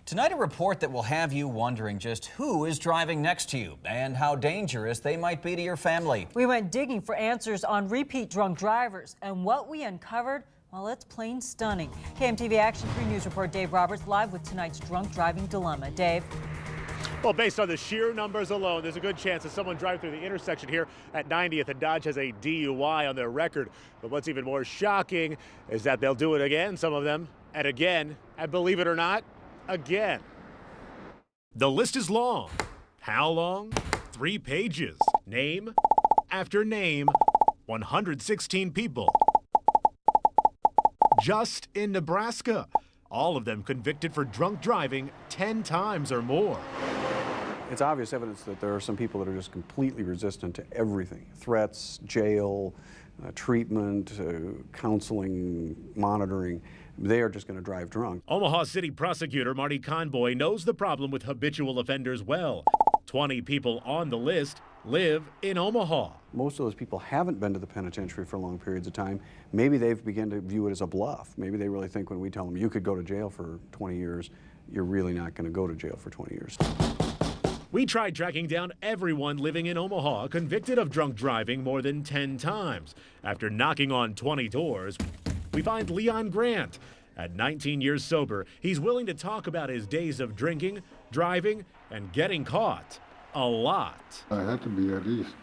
Tonight, a report that will have you wondering just who is driving next to you and how dangerous they might be to your family. We went digging for answers on repeat drunk drivers, and what we uncovered, well, it's plain stunning. KMTV Action 3 News reporter Dave Roberts live with tonight's drunk driving dilemma. Dave. Well, based on the sheer numbers alone, there's a good chance that someone driving through the intersection here at 90th and Dodge has a DUI on their record. But what's even more shocking is that they'll do it again, some of them, and again, and believe it or not, again. The list is long. How long? 3 pages. Name after name, 116 people. Just in Nebraska. All of them convicted for drunk driving 10 times or more. It's obvious evidence that there are some people that are just completely resistant to everything. Threats, jail, treatment, counseling, monitoring. They are just going to drive drunk. Omaha City Prosecutor Marty Conboy knows the problem with habitual offenders well. 20 people on the list live in Omaha. Most of those people haven't been to the penitentiary for long periods of time. Maybe they've begun to view it as a bluff. Maybe they really think when we tell them you could go to jail for 20 years, you're really not going to go to jail for 20 years. We tried tracking down everyone living in Omaha convicted of drunk driving more than 10 times. After knocking on 20 doors, we find Leon Grant. At 19 years sober, he's willing to talk about his days of drinking, driving, and getting caught. A lot. I had to be at least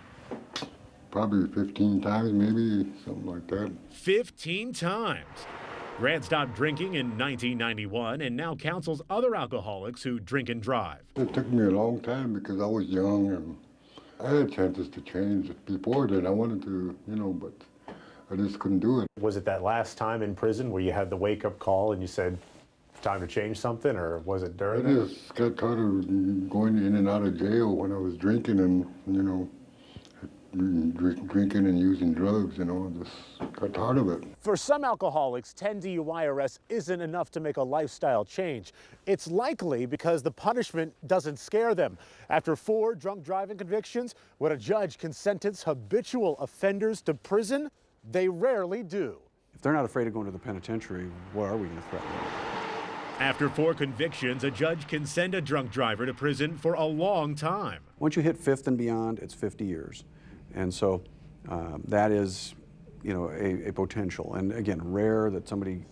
probably 15 times, maybe, something like that. 15 times. Grant stopped drinking in 1991 and now counsels other alcoholics who drink and drive. It took me a long time because I was young and I had chances to change before then. I wanted to, but I just couldn't do it. Was it that last time in prison where you had the wake-up call and you said, time to change something, or was it during I just got tired of going in and out of jail when I was drinking and, drinking and using drugs, just got tired of it. For some alcoholics, 10 DUI arrests isn't enough to make a lifestyle change. It's likely because the punishment doesn't scare them. After 4 drunk driving convictions, when a judge can sentence habitual offenders to prison, they rarely do. If they're not afraid of going to the penitentiary, what are we going to threaten them? After 4 convictions, a judge can send a drunk driver to prison for a long time. Once you hit 5th and beyond, it's 50 years. And so that is, a potential. And again, rare that somebody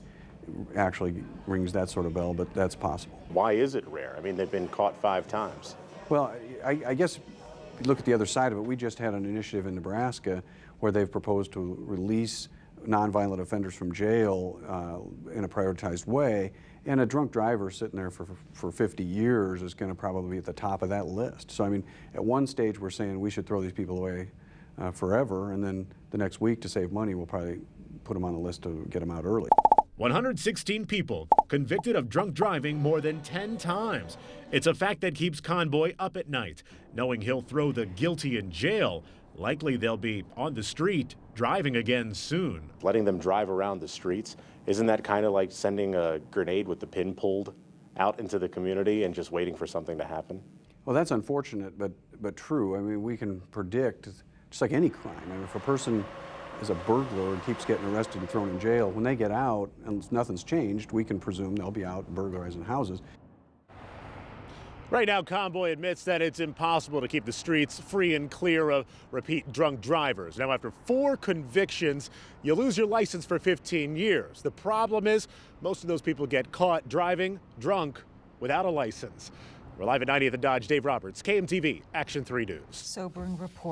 actually rings that sort of bell, but that's possible. Why is it rare? I mean, they've been caught 5 times. Well, I guess if you look at the other side of it, we just had an initiative in Nebraska where they've proposed to release nonviolent offenders from jail in a prioritized way, and a drunk driver sitting there for 50 years is going to probably be at the top of that list. So I mean, at one stage we're saying we should throw these people away forever, and then the next week to save money we'll probably put them on the list to get them out early. 116 people convicted of drunk driving more than 10 times. It's a fact that keeps Conboy up at night, knowing he'll throw the guilty in jail. Likely they'll be on the street driving again soon. Letting them drive around the streets, isn't that kind of like sending a grenade with the pin pulled out into the community and just waiting for something to happen? Well, that's unfortunate, but true. I mean, we can predict, just like any crime. I mean, if a person is a burglar and keeps getting arrested and thrown in jail, when they get out and nothing's changed, we can presume they'll be out burglarizing houses. Right now, Conboy admits that it's impossible to keep the streets free and clear of repeat drunk drivers. Now, after 4 convictions, you lose your license for 15 years. The problem is most of those people get caught driving drunk without a license. We're live at 90th and Dodge. Dave Roberts, KMTV, Action 3 News. Sobering report.